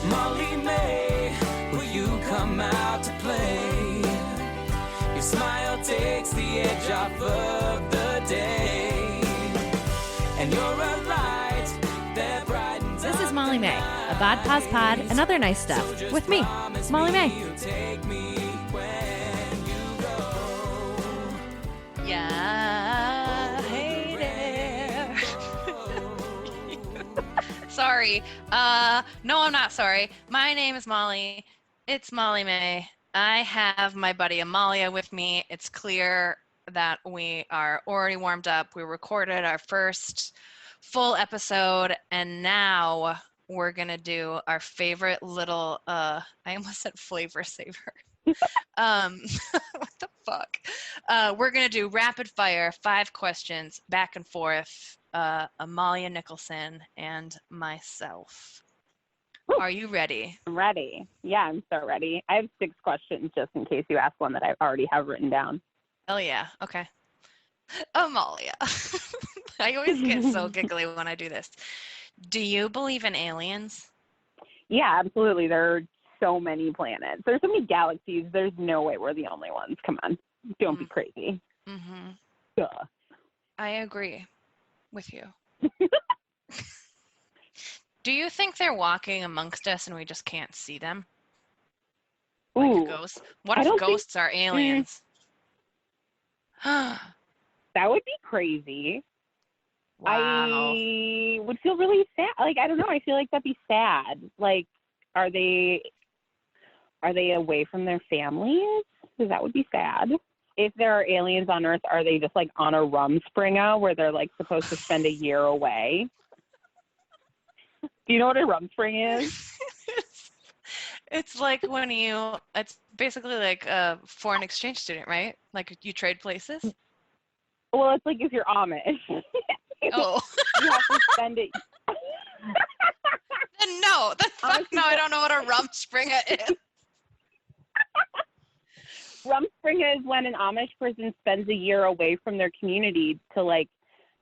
Molly May, will you come out to play? Your smile takes the edge off of the day, and you're a light that brightens. This is Molly May, a Bod Pause Pod and other nice stuff with me, Molly May. Take me when you go. Yeah, hey there. Sorry. No, I'm not sorry. My name is Molly. It's Molly May. I have my buddy Amalia with me. It's clear that we are already warmed up. We recorded our first full episode, and now we're going to do our favorite little, I almost said flavor saver. What the fuck? We're going to do rapid fire, 5 questions, back and forth, Amalia Nicholson and myself. Are you ready? I'm ready. Yeah, I'm so ready. I have 6 questions just in case you ask one that I already have written down. Oh, yeah. Okay. Amalia. I always get so giggly when I do this. Do you believe in aliens? Yeah, absolutely. There are so many planets. There's so many galaxies. There's no way we're the only ones. Come on. Don't be crazy. Mm-hmm. Duh. I agree with you. Do you think they're walking amongst us and we just can't see them? Like Ooh, ghosts? What if ghosts are aliens? that would be crazy. Wow. I would feel really sad. Like, I don't know. I feel like that'd be sad. Like, are they away from their families? Because that would be sad. If there are aliens on Earth, are they just like on a rumspringa where they're like supposed to spend a year away? Do you know what a rumspring is? It's like it's basically like a foreign exchange student, right? Like you trade places? Well, it's like if you're Amish. Oh. You have to spend it. Then no, no, I don't know what a rumspringa is. Rumspringa is when an Amish person spends a year away from their community to like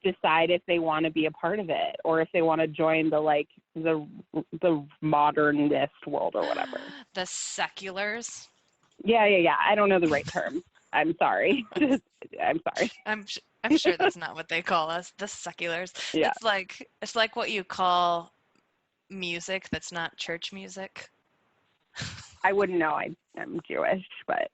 decide if they want to be a part of it or if they want to join the modernist world or whatever. The seculars. Yeah. I don't know the right term. I'm sorry. I'm sorry. I'm sure that's not what they call us. The seculars. Yeah. It's like what you call music that's not church music. I wouldn't know. I'm Jewish, but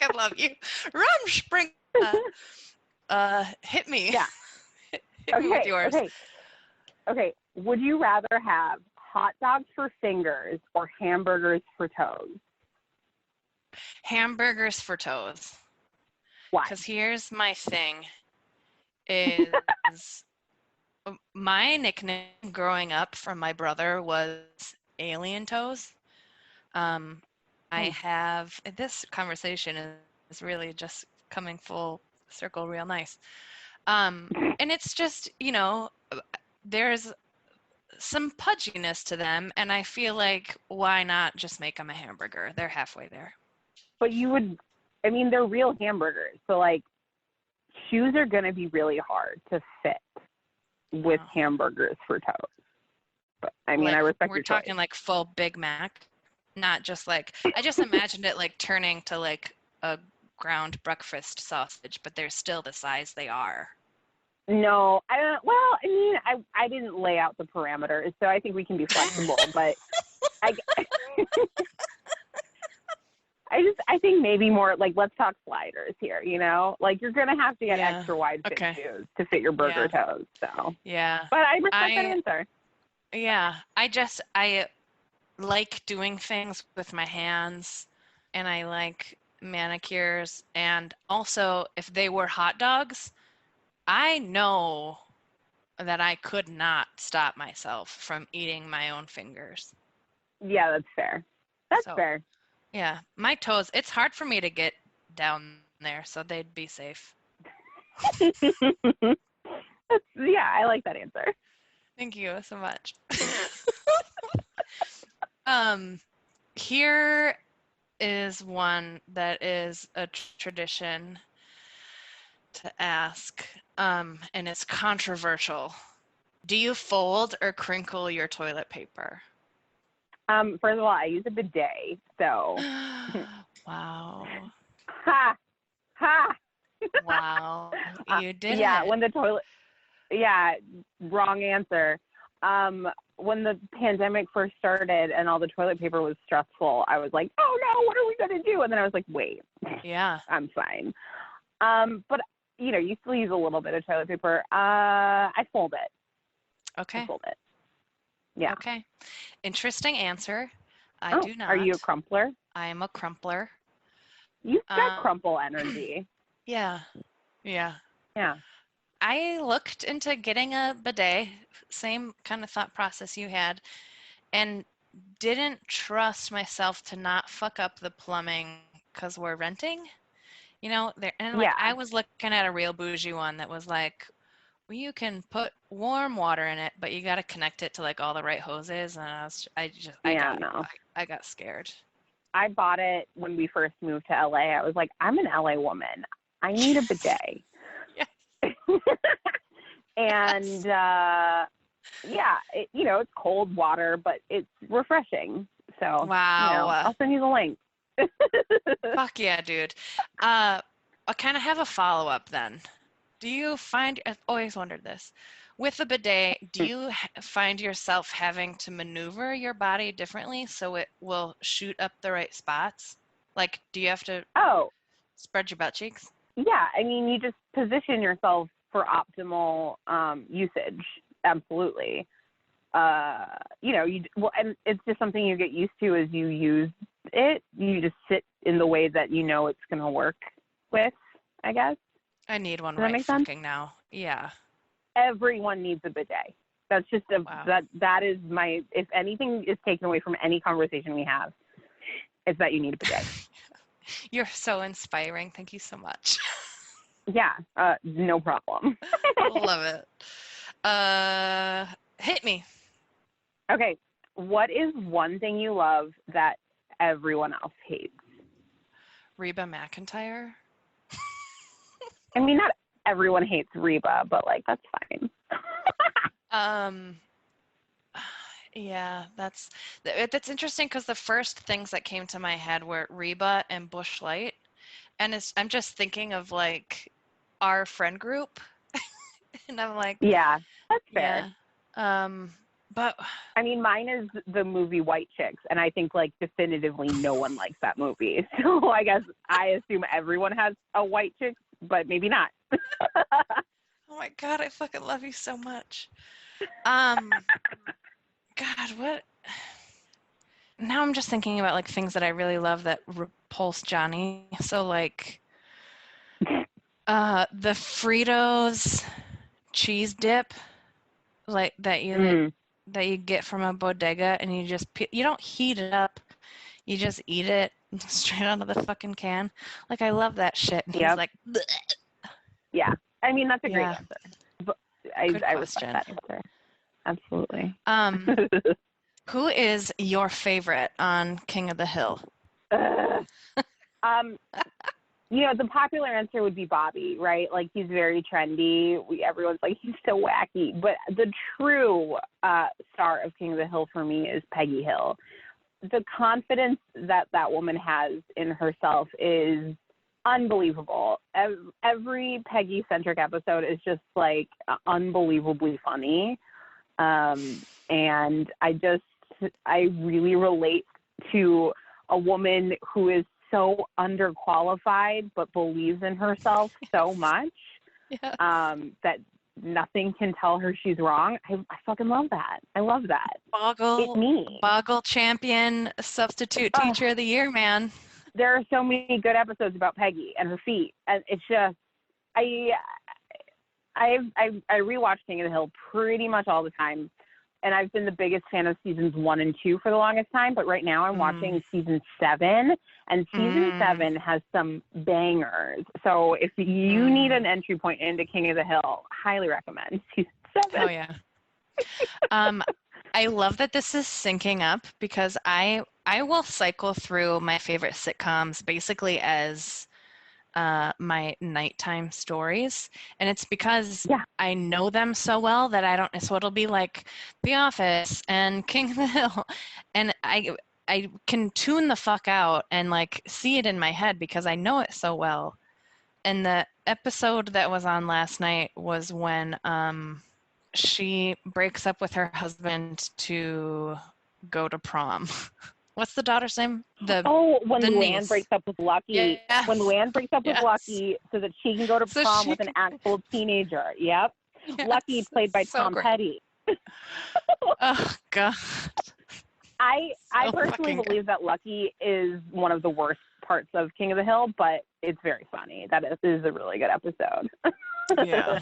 I love you. Rumspringa. Hit me. Yeah. Hit me with yours. Okay. Would you rather have hot dogs for fingers or hamburgers for toes? Hamburgers for toes. Why? Because here's my thing is my nickname growing up from my brother was Alien Toes. I have, this conversation is really just coming full circle real nice. And it's just, there's some pudginess to them, and I feel like why not just make them a hamburger? They're halfway there. But they're real hamburgers. So like shoes are going to be really hard to fit with hamburgers for toes. But I respect your choice. We're talking like full Big Mac, not just like, I just imagined it like turning to like a ground breakfast sausage, but they're still the size they are. No, I don't. Well, I didn't lay out the parameters, so I think we can be flexible. But I think maybe more like, let's talk sliders here. Like you're gonna have to get extra wide fit shoes to fit your burger toes. So yeah, but I respect that answer. Yeah, I like doing things with my hands, and I like manicures, and also if they were hot dogs, I know that I could not stop myself from eating my own fingers. Yeah, that's fair. That's fair. Yeah, my toes, it's hard for me to get down there, so they'd be safe. Yeah, I like that answer. Thank you so much. Here is one that is a tradition to ask, and it's controversial. Do you fold or crinkle your toilet paper? First of all, I use a bidet, so Wow. ha ha. Wow. You did Yeah, it. when the toilet. Yeah, wrong answer. When the pandemic first started and all the toilet paper was stressful, I was like, oh no, what are we gonna do? And then I was like, wait, Yeah. I'm fine. But you still use a little bit of toilet paper. I fold it. Okay. I fold it. Yeah. Okay. Interesting answer. I Oh, do not. are you a crumpler? I am a crumpler. You've got Um, crumple energy. yeah. Yeah. Yeah. I looked into getting a bidet, same kind of thought process you had, and didn't trust myself to not fuck up the plumbing because we're renting. There and like Yeah. I was looking at a real bougie one that was like, well, you can put warm water in it, but you got to connect it to like all the right hoses, and Yeah, no. I got scared. I bought it when we first moved to LA. I was like, I'm an LA woman. I need a bidet. Yes. And yeah, it's cold water, but it's refreshing. So, Wow. I'll send you the link. Fuck yeah, dude. I kind of have a follow-up then. I've always wondered this. With the bidet, do you find yourself having to maneuver your body differently so it will shoot up the right spots? Like, do you have to Oh, spread your butt cheeks? yeah. I mean, you just position yourself for optimal usage. Absolutely. And it's just something you get used to as you use it. You just sit in the way that it's going to work with, I guess. I need one Does that right make sense? fucking now. Yeah. Everyone needs a bidet. That's just Wow. that is my, if anything is taken away from any conversation we have, it's that you need a bidet. You're so inspiring. Thank you so much. Yeah, no problem. Love it. Hit me. Okay, what is one thing you love that everyone else hates? Reba McEntire. I mean, not everyone hates Reba, but like that's fine. Yeah, that's interesting because the first things that came to my head were Reba and Bush Light, and I'm just thinking of like our friend group, and I'm like, Yeah, that's fair. yeah. But I mean, mine is the movie White Chicks, and I think like definitively no one likes that movie. So I guess I assume everyone has a White Chicks, but maybe not. oh my God, I fucking love you so much. God, what? Now I'm just thinking about like things that I really love that repulse Johnny. So like, the Fritos cheese dip, like that you get from a bodega, and you don't heat it up, you just eat it straight out of the fucking can. Like I love that shit. And he's like, bleh. Yeah, I mean that's a great Yeah. answer. But I respect that answer. Absolutely. Who is your favorite on King of the Hill? The popular answer would be Bobby, right? Like he's very trendy. Everyone's like he's so wacky. But the true star of King of the Hill for me is Peggy Hill. The confidence that woman has in herself is unbelievable. Every Peggy-centric episode is just like unbelievably funny. And I really relate to a woman who is so underqualified but believes in herself so much that nothing can tell her she's wrong. I fucking love that. I love that. Boggle champion, substitute teacher of the year, man. There are so many good episodes about Peggy and her feet, and it's just I rewatch King of the Hill pretty much all the time, and I've been the biggest fan of seasons 1 and 2 for the longest time. But right now I'm watching season 7, and season 7 has some bangers. So if you need an entry point into King of the Hill, highly recommend season 7. Oh yeah. I love that this is syncing up because I will cycle through my favorite sitcoms basically as my nighttime stories, and it's because Yeah. I know them so well that I don't. So it'll be like The Office and King of the Hill, and I can tune the fuck out and like see it in my head because I know it so well. And the episode that was on last night was when she breaks up with her husband to go to prom. What's the daughter's name? When the Luann niece. breaks up with Lucky. Yeah. When Luann breaks up with Yes. Lucky so that she can go to So prom she with an can- actual teenager. Yep. Yes, Lucky, played by so Tom great. Petty. Oh God. I So personally fucking good. believe that Lucky is one of the worst parts of King of the Hill, but it's very funny. That is a really good episode. Yeah.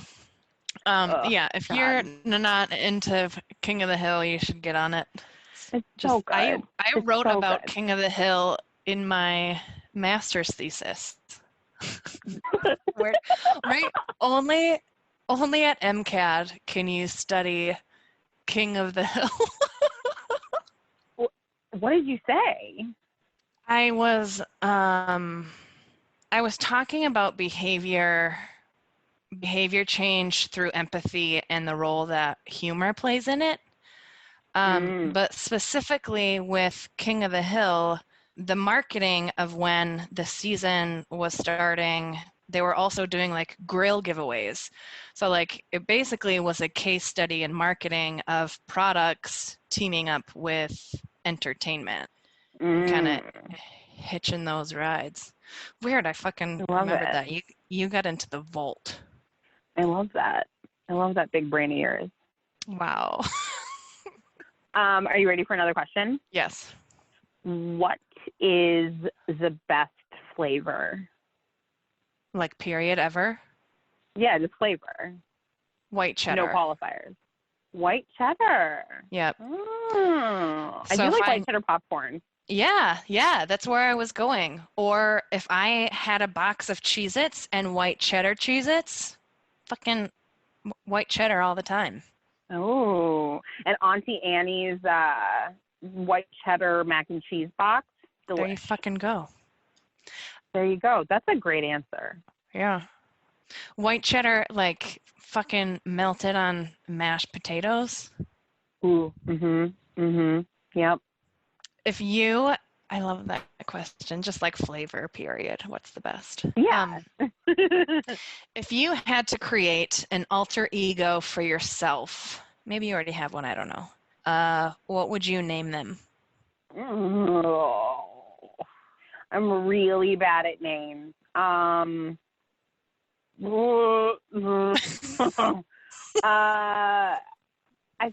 Yeah, if God. you're not into King of the Hill, you should get on it. It's so good. I It's wrote so about good. King of the Hill in my master's thesis. Right? Only at MCAD can you study King of the Hill. What did you say? I was talking about behavior change through empathy and the role that humor plays in it. But specifically with King of the Hill, the marketing of when the season was starting, they were also doing like grill giveaways. So like it basically was a case study in marketing of products teaming up with entertainment. Kind of hitching those rides. Weird, I fucking remembered that. You got into the vault. I love that. I love that big brain of yours. Wow. Are you ready for another question? Yes. What is the best flavor? Like period ever? Yeah, just flavor. White cheddar. No qualifiers. White cheddar. Yep. I So do if like I'm- white cheddar popcorn. Yeah, that's where I was going. Or if I had a box of Cheez-Its and white cheddar Cheez-Its, fucking white cheddar all the time. Oh, and Auntie Annie's white cheddar mac and cheese box. There you Delish. fucking go. There you go. That's a great answer. Yeah. White cheddar, like fucking melted on mashed potatoes. Ooh. Yep. I love that question, just like flavor, period. What's the best? Yeah. If you had to create an alter ego for yourself, maybe you already have one, I don't know. What would you name them? Oh, I'm really bad at names. I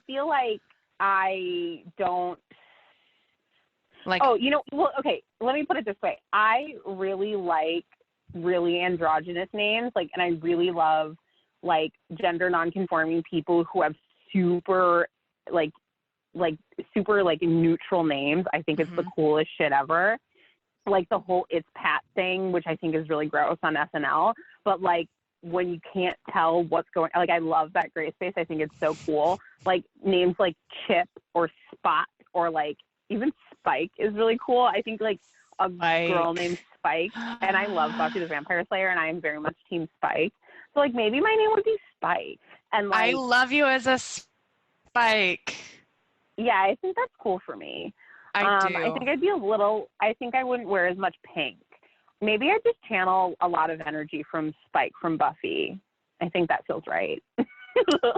feel like I don't. Like, Well, okay, let me put it this way. I really like really androgynous names, and I really love, gender nonconforming people who have super, super, neutral names. I think it's the coolest shit ever. Like, the whole It's Pat thing, which I think is really gross on SNL. But, when you can't tell what's going on, I love that gray space. I think it's so cool. Names like Chip or Spot or, even Spike is really cool. I think a girl named Spike, and I love Buffy the Vampire Slayer, and I am very much Team Spike. So maybe my name would be Spike. And I love you as a Spike. Yeah, I think that's cool for me. I do. I think I'd be I think I wouldn't wear as much pink. Maybe I just channel a lot of energy from Spike from Buffy. I think that feels right.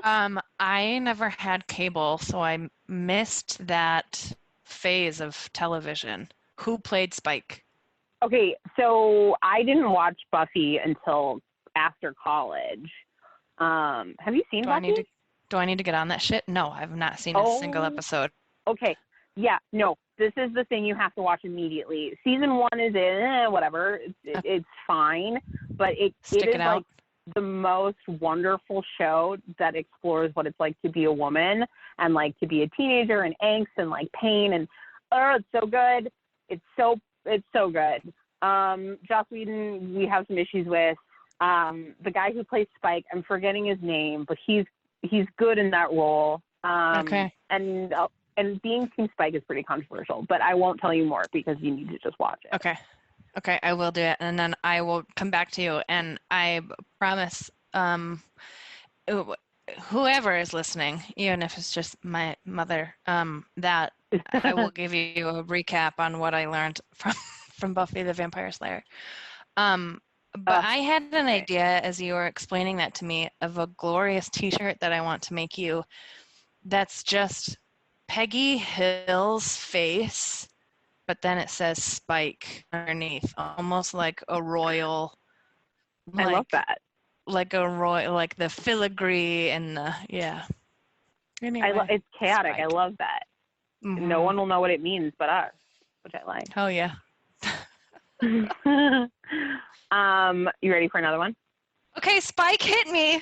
I never had cable, so I missed that phase of television. Who played Spike? Okay, so I didn't watch Buffy until after college. Have you seen Buffy? Do I need to get on that shit? No, I've not seen a single episode. Okay. Yeah, no, this is the thing you have to watch immediately. Season 1 is whatever. It's fine, but it is out. the most wonderful show that explores what it's like to be a woman and to be a teenager and angst and pain and it's so good. It's so good. Joss Whedon, we have some issues with. The guy who plays Spike, I'm forgetting his name, but he's good in that role. Okay. And being Team Spike is pretty controversial, but I won't tell you more because you need to just watch it. Okay. Okay, I will do it, and then I will come back to you, and I promise, wh- whoever is listening, even if it's just my mother, that I will give you a recap on what I learned from from Buffy the Vampire Slayer. But I had an okay. idea as you were explaining that to me of a glorious t-shirt that I want to make you that's just Peggy Hill's face, but then it says Spike underneath, almost like a royal, I love like that. like a royal, like the filigree and the, yeah. Anyway, It's chaotic. I Spike. love that. No Mm-hmm. one will know what it means but us, which I like. Oh yeah. You ready for another one? Okay, Spike hit me.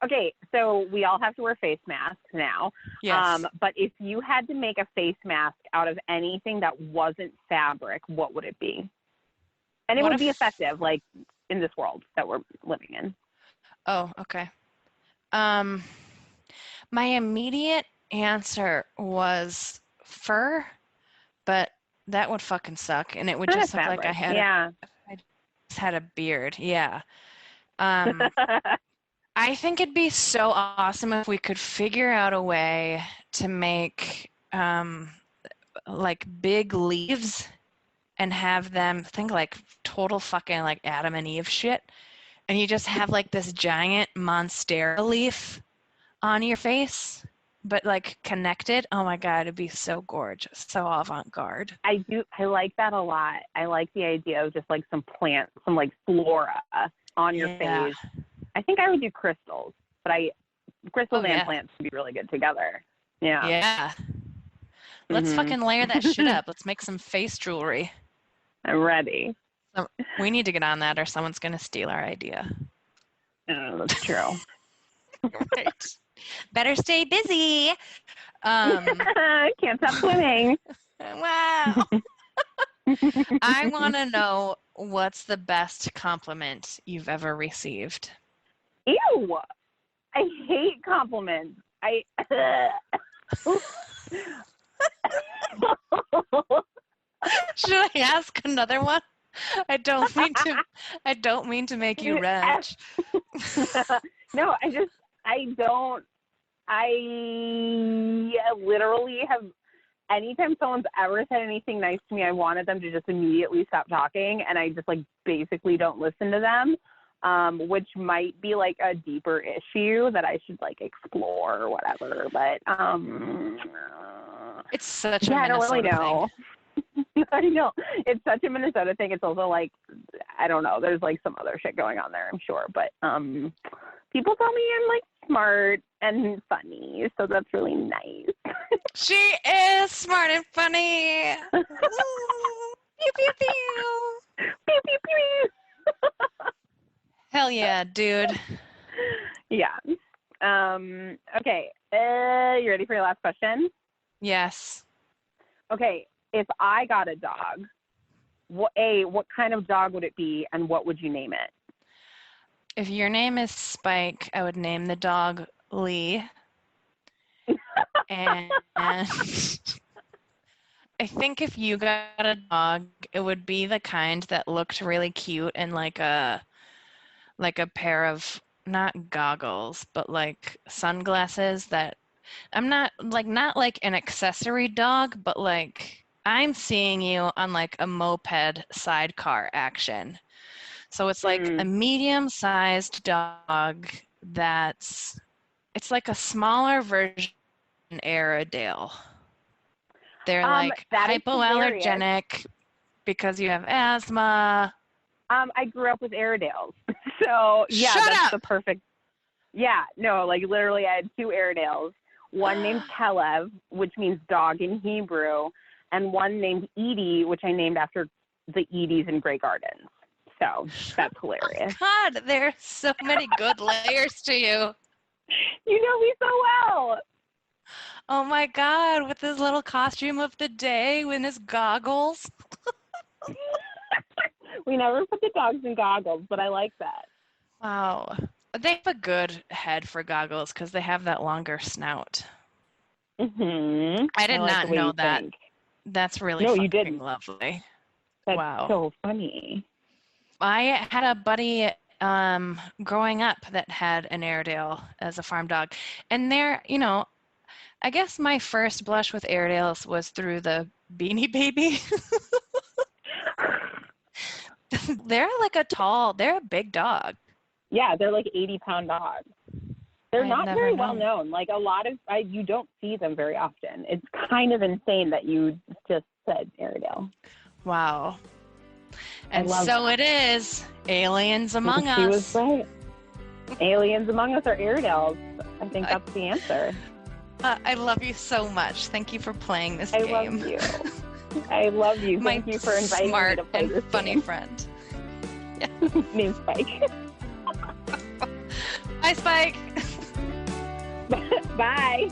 Okay, so we all have to wear face masks now. Yes. But if you had to make a face mask out of anything that wasn't fabric, what would it be? And it What would be if- effective, like in this world that we're living in. Oh, okay. My immediate answer was fur, but that would fucking suck, and it would Kind of just look like I fabric. had Yeah. I just had a beard. Yeah. Um, I think it'd be so awesome if we could figure out a way to make like big leaves and have them think like total fucking like Adam and Eve shit. And you just have like this giant monstera leaf on your face, but like connected. Oh my God, it'd be so gorgeous, so avant-garde. I like that a lot. I like the idea of just like some plants, some like flora on your Yeah. face. I think I would do crystals, but crystals Oh, and yeah. plants would be really good together. Yeah. Yeah. Let's Mhm. fucking layer that shit up. Let's make some face jewelry. I'm ready. So we need to get on that or someone's gonna steal our idea. That's true. Right. Better stay busy. Can't stop swimming. Wow. I want to know what's the best compliment you've ever received. Ew. I hate compliments. Should I ask another one? I don't mean to make you retch. No, I literally have, anytime someone's ever said anything nice to me, I wanted them to just immediately stop talking, and I just like basically don't listen to them, which might be like a deeper issue that I should like explore or whatever, but It's such a yeah, I don't Minnesota really know. I know. It's such a Minnesota thing. It's also like, I don't know, there's like some other shit going on there, I'm sure, but people tell me I'm like smart and funny, so that's really nice. She is smart and funny. Ooh, pew, pew, pew. Pew, pew, pew. Hell yeah, dude. Yeah. Okay. You ready for your last question? Yes. Okay. If I got a dog, what kind of dog would it be, and what would you name it? If your name is Spike, I would name the dog Lee. And I think if you got a dog, it would be the kind that looked really cute and like a pair of not goggles, but like sunglasses that I'm not like an accessory dog, but like I'm seeing you on like a moped sidecar action. So it's like a medium-sized dog it's like a smaller version of Airedale. They're like that is hypoallergenic because you have asthma. I grew up with Airedales, so yeah, Shut that's up! the perfect. Yeah, no, like literally, I had two Airedales. One named Kelev, which means dog in Hebrew, and one named Edie, which I named after the Edie's in Grey Gardens. So that's hilarious. God, there's so many good layers to you. You know me so well. Oh my God, with his little costume of the day with his goggles. We never put the dogs in goggles, but I like that. Wow. They have a good head for goggles because they have that longer snout. Mm-hmm. I did like not the way know you that. think. That's really No, you fucking didn't. lovely. That's Wow. so funny. I had a buddy growing up that had an Airedale as a farm dog. And they're, I guess my first blush with Airedales was through the Beanie Baby. They're they're a big dog. Yeah, they're like 80-pound dogs. They're I'd not never very well known. known. Like you don't see them very often. It's kind of insane that you just said Airedale. Wow. And love so it is. Aliens Among She Us. was right. Aliens Among Us are Airedales. I think that's the answer. I love you so much. Thank you for playing this I game. love you. I love you. My Thank you for inviting me smart to play and this funny game. friend. Name's Spike. Bye, Spike. Bye.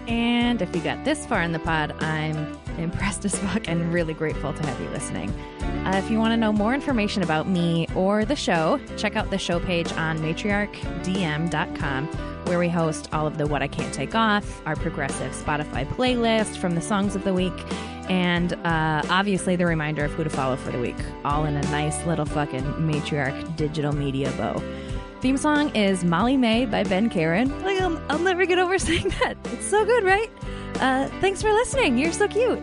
And if you got this far in the pod, I'm impressed as fuck and really grateful to have you listening. If you want to know more information about me or the show, check out the show page on matriarchdm.com, where we host all of the What I Can't Take Off, our progressive Spotify playlist from the songs of the week, and obviously the reminder of who to follow for the week, all in a nice little fucking Matriarch digital media bow. Theme song is Molly May by Ben Karen. Like, I'll never get over saying that. It's so good, right? Thanks for listening. You're so cute.